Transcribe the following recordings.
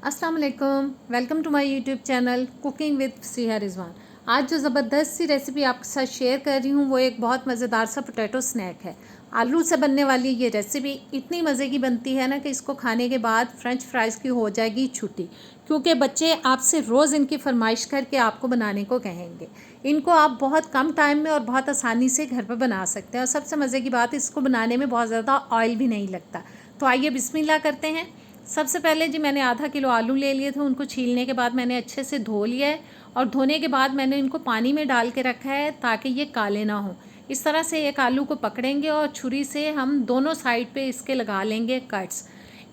अस्सलाम वालेकुम, welcome to my YouTube channel cooking with Siha Rizwan. आज जो ज़बरदस्त सी रेसिपी आपके साथ शेयर कर रही हूँ वो एक बहुत मज़ेदार सा पोटैटो स्नैक है। आलू से बनने वाली ये रेसिपी इतनी मज़े की बनती है ना कि इसको खाने के बाद फ्रेंच फ्राइज़ की हो जाएगी छुट्टी, क्योंकि बच्चे आपसे रोज़ इनकी फरमाइश करके आपको बनाने को कहेंगे। इनको आप बहुत कम टाइम में और बहुत आसानी से घर पर बना सकते हैं और सबसे मज़े की बात, इसको बनाने में बहुत ज़्यादा ऑयल भी नहीं लगता। तो आइए बिस्मिल्लाह करते हैं। सबसे पहले जी मैंने आधा किलो आलू ले लिए थे। उनको छीलने के बाद मैंने अच्छे से धो लिया है और धोने के बाद मैंने इनको पानी में डाल के रखा है ताकि ये काले ना हो। इस तरह से एक आलू को पकड़ेंगे और छुरी से हम दोनों साइड पे इसके लगा लेंगे कट्स।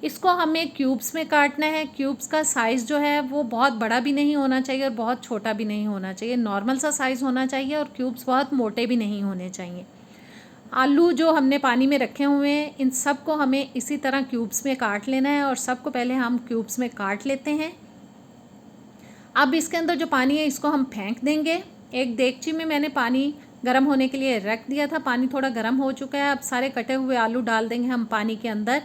इसको हमें क्यूब्स में काटना है। क्यूब्स का साइज़ जो है वो बहुत बड़ा भी नहीं होना चाहिए और बहुत छोटा भी नहीं होना चाहिए, नॉर्मल सा साइज़ होना चाहिए और क्यूब्स बहुत मोटे भी नहीं होने चाहिए। आलू जो हमने पानी में रखे हुए हैं इन सब को हमें इसी तरह क्यूब्स में काट लेना है और सबको पहले हम क्यूब्स में काट लेते हैं। अब इसके अंदर जो पानी है इसको हम फेंक देंगे। एक देगची में मैंने पानी गर्म होने के लिए रख दिया था। पानी थोड़ा गर्म हो चुका है। अब सारे कटे हुए आलू डाल देंगे हम पानी के अंदर।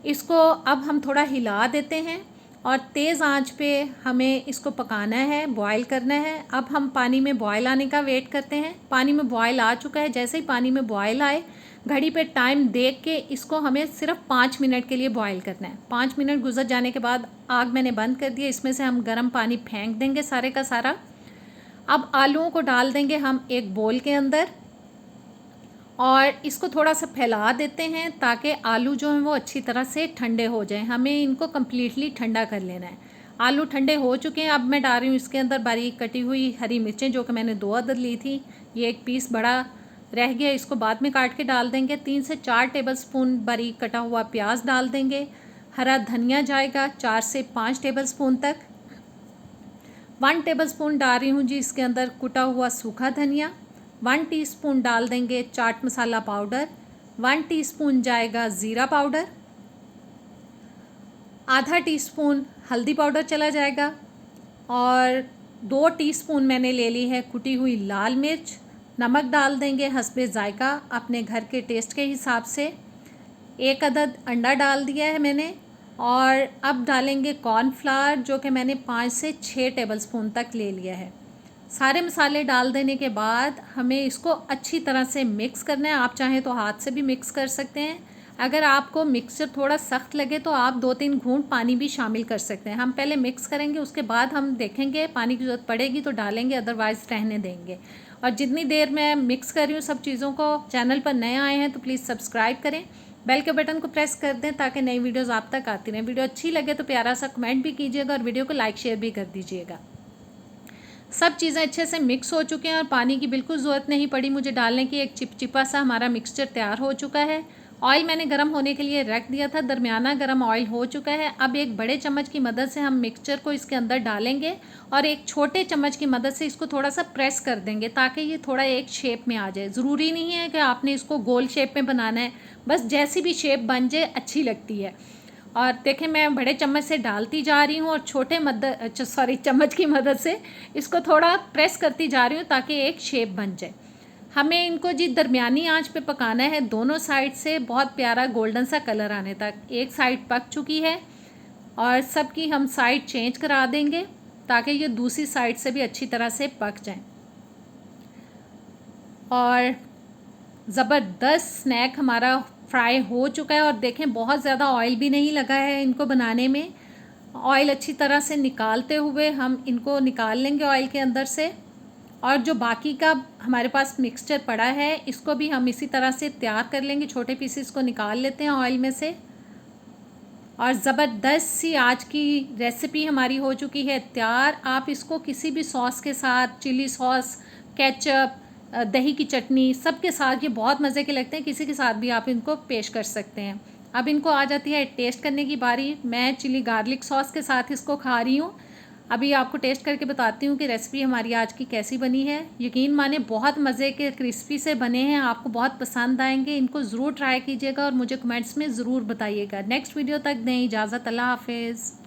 इसको अब हम थोड़ा हिला देते हैं और तेज़ आंच पे हमें इसको पकाना है, बॉईल करना है। अब हम पानी में बॉईल आने का वेट करते हैं। पानी में बॉईल आ चुका है। जैसे ही पानी में बॉईल आए घड़ी पे टाइम देख के इसको हमें सिर्फ 5 मिनट के लिए बॉईल करना है। 5 मिनट गुजर जाने के बाद आग मैंने बंद कर दिया। इसमें से हम गर्म पानी फेंक देंगे सारे का सारा। अब आलूओं को डाल देंगे हम एक बोल के अंदर और इसको थोड़ा सा फैला देते हैं ताकि आलू जो हैं वो अच्छी तरह से ठंडे हो जाएं। हमें इनको कम्प्लीटली ठंडा कर लेना है। आलू ठंडे हो चुके हैं। अब मैं डाल रही हूँ इसके अंदर बारीक कटी हुई हरी मिर्चें, जो कि मैंने 2 अदद ली थी। ये एक पीस बड़ा रह गया, इसको बाद में काट के डाल देंगे। 3 से 4 टेबलस्पून बारीक कटा हुआ प्याज डाल देंगे। हरा धनिया जाएगा 4 से 5 टेबलस्पून तक। 1 टेबलस्पून डाल रही हूँ जी इसके अंदर कुटा हुआ सूखा धनिया। 1 टीस्पून डाल देंगे चाट मसाला पाउडर। 1 टीस्पून जाएगा ज़ीरा पाउडर। आधा टीस्पून हल्दी पाउडर चला जाएगा और 2 टीस्पून मैंने ले ली है कुटी हुई लाल मिर्च। नमक डाल देंगे हस्बे ज़ायका अपने घर के टेस्ट के हिसाब से। 1 अदद अंडा डाल दिया है मैंने और अब डालेंगे कॉर्नफ्लावर, जो कि मैंने 5 से 6 टेबलस्पून तक ले लिया है। सारे मसाले डाल देने के बाद हमें इसको अच्छी तरह से मिक्स करना है। आप चाहें तो हाथ से भी मिक्स कर सकते हैं। अगर आपको मिक्सचर थोड़ा सख्त लगे तो आप 2-3 घूंट पानी भी शामिल कर सकते हैं। हम पहले मिक्स करेंगे, उसके बाद हम देखेंगे पानी की ज़रूरत पड़ेगी तो डालेंगे, अदरवाइज़ रहने देंगे। और जितनी देर मैं मिक्स कर रही हूँ सब चीज़ों को, चैनल पर नए आए हैं तो प्लीज़ सब्सक्राइब करें, बेल के बटन को प्रेस कर दें ताकि नई वीडियोज़ आप तक आती रहें। वीडियो अच्छी लगे तो प्यारा सा कमेंट भी कीजिएगा और वीडियो को लाइक शेयर भी कर दीजिएगा। सब चीज़ें अच्छे से मिक्स हो चुके हैं और पानी की बिल्कुल ज़रूरत नहीं पड़ी मुझे डालने की। एक चिपचिपा सा हमारा मिक्सचर तैयार हो चुका है। ऑयल मैंने गर्म होने के लिए रख दिया था, दरमियाना गर्म ऑयल हो चुका है। अब एक बड़े चम्मच की मदद से हम मिक्सचर को इसके अंदर डालेंगे और एक छोटे चम्मच की मदद से इसको थोड़ा सा प्रेस कर देंगे ताकि ये थोड़ा एक शेप में आ जाए। ज़रूरी नहीं है कि आपने इसको गोल शेप में बनाना है, बस जैसी भी शेप बन जाए अच्छी लगती है। और देखें मैं बड़े चम्मच से डालती जा रही हूँ और चम्मच की मदद से इसको थोड़ा प्रेस करती जा रही हूँ ताकि एक शेप बन जाए। हमें इनको जी दरमियानी आंच पे पकाना है, दोनों साइड से बहुत प्यारा गोल्डन सा कलर आने तक। एक साइड पक चुकी है और सबकी हम साइड चेंज करा देंगे ताकि ये दूसरी साइड से भी अच्छी तरह से पक जाए। और ज़बरदस्त स्नैक हमारा फ्राई हो चुका है और देखें बहुत ज़्यादा ऑयल भी नहीं लगा है इनको बनाने में। ऑयल अच्छी तरह से निकालते हुए हम इनको निकाल लेंगे ऑयल के अंदर से। और जो बाकी का हमारे पास मिक्सचर पड़ा है इसको भी हम इसी तरह से तैयार कर लेंगे। छोटे पीसेस को निकाल लेते हैं ऑयल में से। और ज़बरदस्त सी आज की रेसिपी हमारी हो चुकी है तैयार। आप इसको किसी भी सॉस के साथ, चिली सॉस, केचप, दही की चटनी, सब के साथ ये बहुत मज़े के लगते हैं। किसी के साथ भी आप इनको पेश कर सकते हैं। अब इनको आ जाती है टेस्ट करने की बारी। मैं चिली गार्लिक सॉस के साथ इसको खा रही हूँ। अभी आपको टेस्ट करके बताती हूँ कि रेसिपी हमारी आज की कैसी बनी है। यकीन माने बहुत मज़े के क्रिस्पी से बने हैं, आपको बहुत पसंद आएंगे। इनको ज़रूर ट्राई कीजिएगा और मुझे कमेंट्स में ज़रूर बताइएगा। नेक्स्ट वीडियो तक दें इजाज़त। अल्लाह हाफिज़।